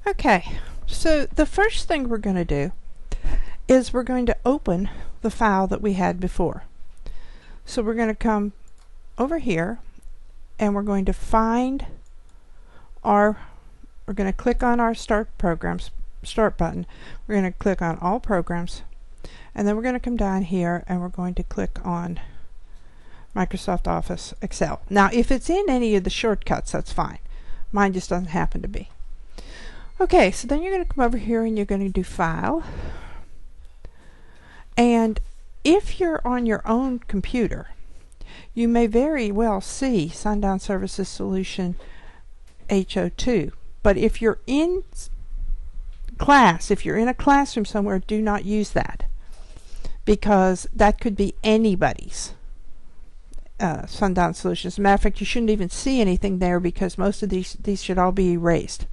Okay, so the first thing we're going to do is we're going to open the file that we had before. So we're going to come over here and we're going to find we're going to click on our start button. We're going to click on all programs, and then we're going to come down here and we're going to click on Microsoft Office Excel. Now if it's in any of the shortcuts, that's fine. Mine just doesn't happen to be. Okay, so then you're going to come over here and you're going to do File. And if you're on your own computer, you may very well see Sundown Services Solution HO2. But if you're in class, if you're in a classroom somewhere, do not use that, because that could be anybody's Sundown Solutions. As a matter of fact, you shouldn't even see anything there because most of these should all be erased.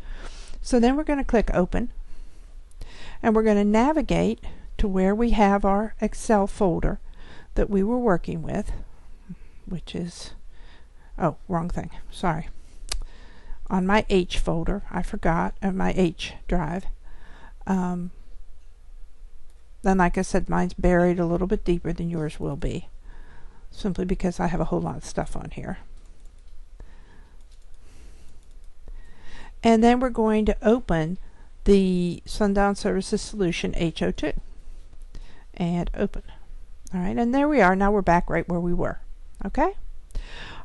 So then we're going to click Open, and we're going to navigate to where we have our Excel folder that we were working with, which is, oh, wrong thing, sorry. On my H folder, I forgot, my H drive. Then, like I said, mine's buried a little bit deeper than yours will be, simply because I have a whole lot of stuff on here. And then we're going to open the Sundown Services Solution HO2 and open. Alright, and there we are. Now we're back right where we were. Okay?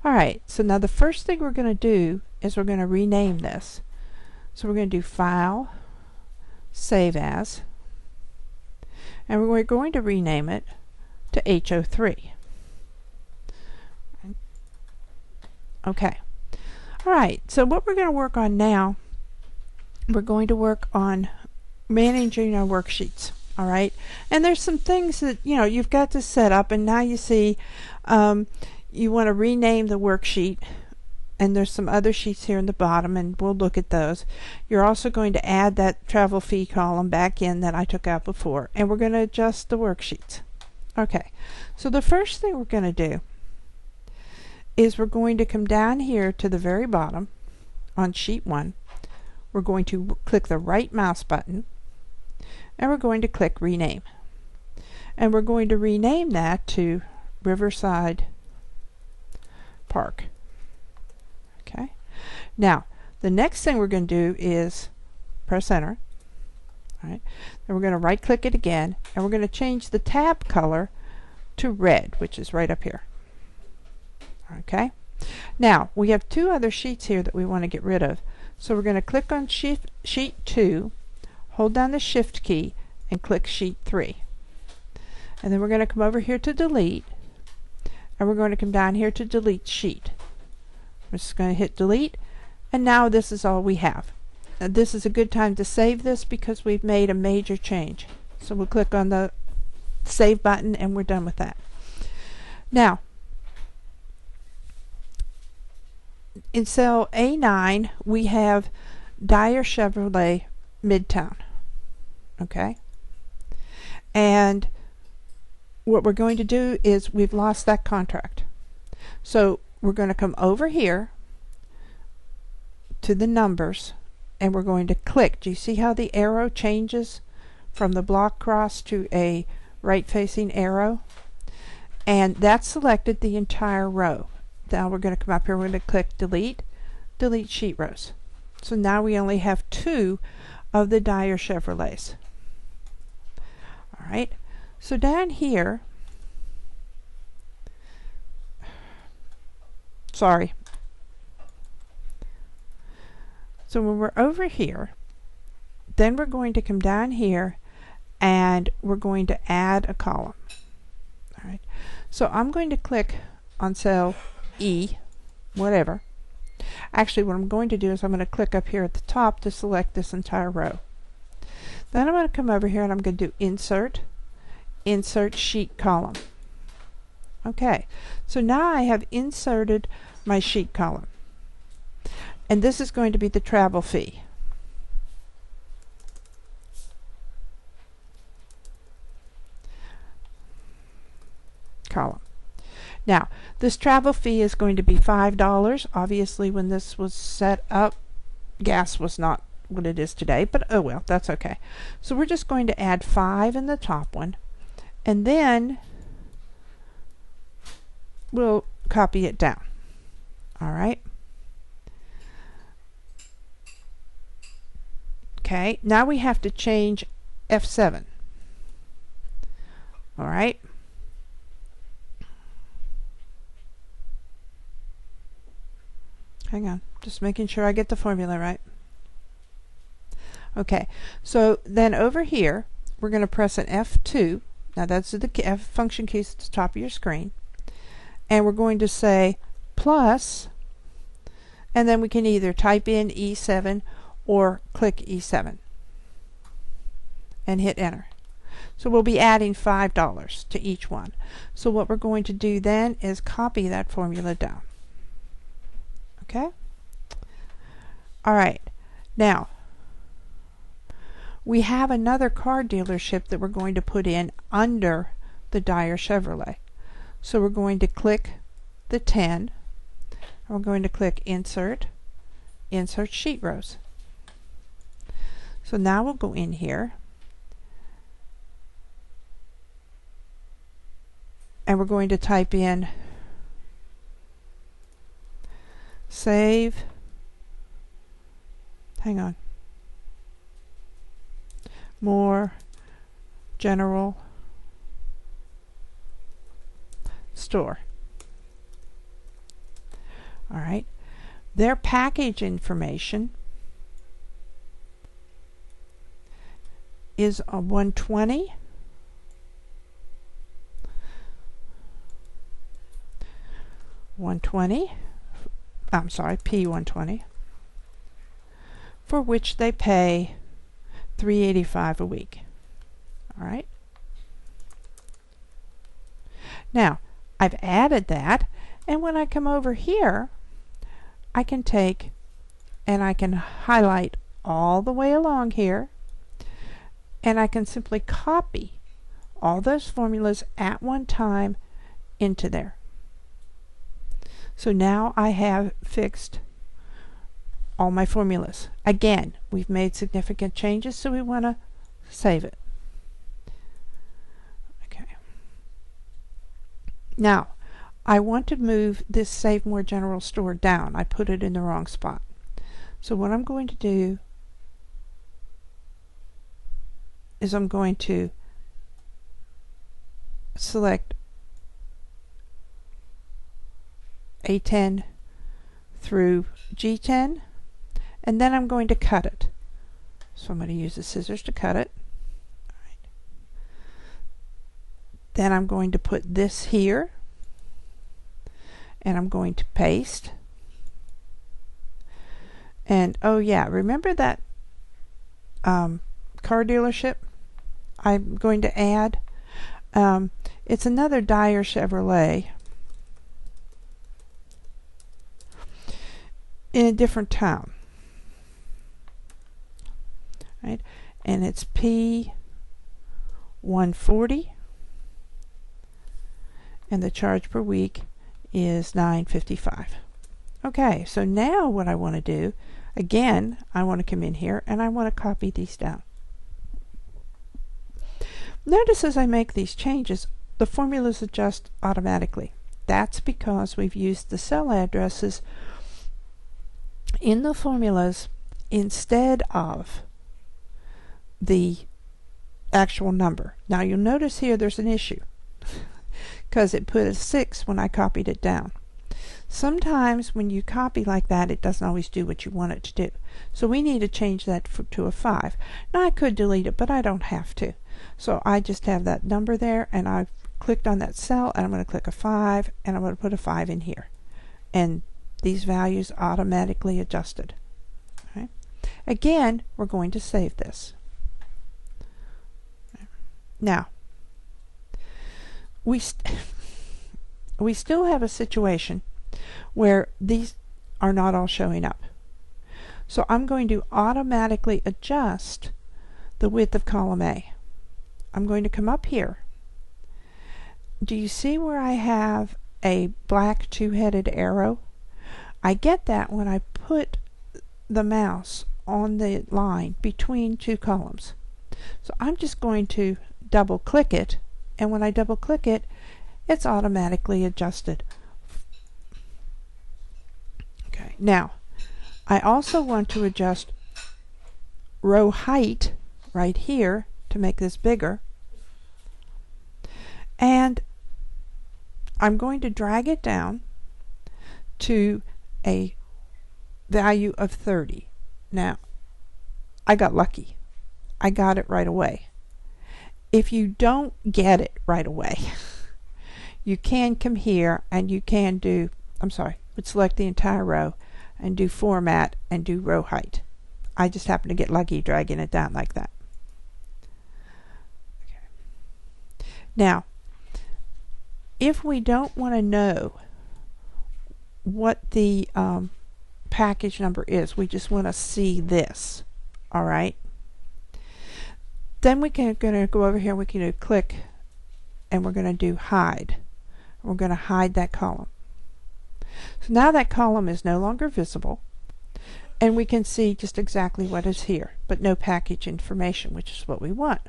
Alright, so now the first thing we're going to do is we're going to rename this. So we're going to do File, Save As, and we're going to rename it to HO3. Okay. Alright, so what we're going to work on now, we're going to work on managing our worksheets. Alright, and there's some things that you've got to set up, and now you see you want to rename the worksheet, and there's some other sheets here in the bottom, and we'll look at those. You're also going to add that travel fee column back in that I took out before, and we're going to adjust the worksheets. Okay, so the first thing we're going to do is we're going to come down here to the very bottom on sheet 1. We're going to click the right mouse button and we're going to click Rename. And we're going to rename that to Riverside Park. Okay. Now, the next thing we're going to do is press Enter. All right. Then we're going to right click it again and we're going to change the tab color to red, which is right up here. Okay, now we have two other sheets here that we want to get rid of, so we're going to click on sheet 2, hold down the Shift key and click sheet 3, and then we're going to come over here to delete, and we're going to come down here to delete sheet. We're just going to hit delete, and now this is all we have. Now, this is a good time to save this because we've made a major change, so we'll click on the save button and we're done with that. Now in cell A9 we have Dyer Chevrolet Midtown. Okay, and what we're going to do is we've lost that contract, so we're going to come over here to the numbers and we're going to click. Do you see how the arrow changes from the block cross to a right facing arrow? And that selected the entire row. Now we're going to come up here, we're going to click delete sheet rows. So now we only have 2 of the Dyer Chevrolets. Alright, so down here, sorry. So when we're over here, then we're going to come down here and we're going to add a column. Alright, so I'm going to click on cell E, whatever. Actually, what I'm going to do is I'm going to click up here at the top to select this entire row. Then I'm going to come over here and I'm going to do Insert Sheet Column. Okay, so now I have inserted my sheet column. And this is going to be the travel fee. Column. Now, this travel fee is going to be $5. Obviously, when this was set up, gas was not what it is today, but oh well, that's okay. So we're just going to add 5 in the top one, and then we'll copy it down. All right. Okay, now we have to change F7. All right. Hang on, just making sure I get the formula right. Okay, so then over here, we're going to press an F2. Now that's the F function keys at the top of your screen. And we're going to say plus, and then we can either type in E7 or click E7 and hit enter. So we'll be adding $5 to each one. So what we're going to do then is copy that formula down. Okay? All right. Now, we have another car dealership that we're going to put in under the Dyer Chevrolet. So we're going to click the 10. And we're going to click Insert, Insert Sheet Rows. So now we'll go in here and we're going to type in save, hang on, more general store. All right, their package information is a 120, I'm sorry, P120, for which they pay $385 a week. All right. Now, I've added that, and when I come over here, I can take and I can highlight all the way along here, and I can simply copy all those formulas at one time into there. So now I have fixed all my formulas. Again, we've made significant changes, so we want to save it. Okay. Now, I want to move this Save More General Store down. I put it in the wrong spot. So what I'm going to do is I'm going to select A10 through G10, and then I'm going to cut it. So I'm going to use the scissors to cut it. All right. Then I'm going to put this here, and I'm going to paste. And oh yeah, remember that car dealership I'm going to add? It's another Dyer Chevrolet in a different town, right? And it's P140, and the charge per week is $9.55. Okay, so now what I want to do, again, I want to come in here and I want to copy these down. Notice as I make these changes, the formulas adjust automatically. That's because we've used the cell addresses in the formulas instead of the actual number. Now you'll notice here there's an issue because it put a 6 when I copied it down. Sometimes when you copy like that, it doesn't always do what you want it to do. So we need to change that to a 5. Now I could delete it, but I don't have to. So I just have that number there, and I've clicked on that cell, and I'm going to click a 5, and I'm going to put a 5 in here. And these values automatically adjusted. Okay. Again, we're going to save this. Now, we still have a situation where these are not all showing up. So I'm going to automatically adjust the width of column A. I'm going to come up here. Do you see where I have a black two-headed arrow? I get that when I put the mouse on the line between two columns. So I'm just going to double click it, and when I double click it, it's automatically adjusted. Okay, now I also want to adjust row height right here to make this bigger, and I'm going to drag it down to a value of 30. Now I got lucky. I got it right away. If you don't get it right away, you can come here and you can do, would select the entire row and do format and do row height. I just happen to get lucky dragging it down like that. Okay. Now, if we don't want to know what the package number is, we just want to see this, all right? Then we're going to go over here, we can do click, and we're going to do hide. We're going to hide that column. So now that column is no longer visible, and we can see just exactly what is here, but no package information, which is what we want.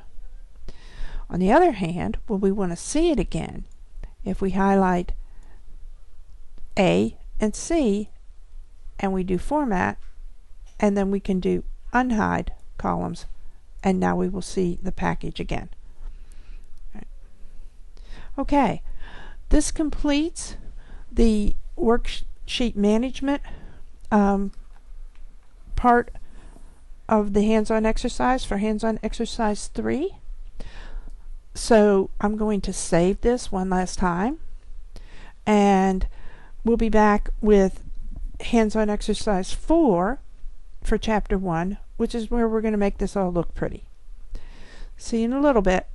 On the other hand, when we want to see it again, if we highlight A and C, and we do format, and then we can do unhide columns, and now we will see the package again. Okay, this completes the worksheet management part of the hands-on exercise for hands-on exercise 3. So I'm going to save this one last time, and we'll be back with hands-on exercise 4 for chapter 1, which is where we're going to make this all look pretty. See you in a little bit.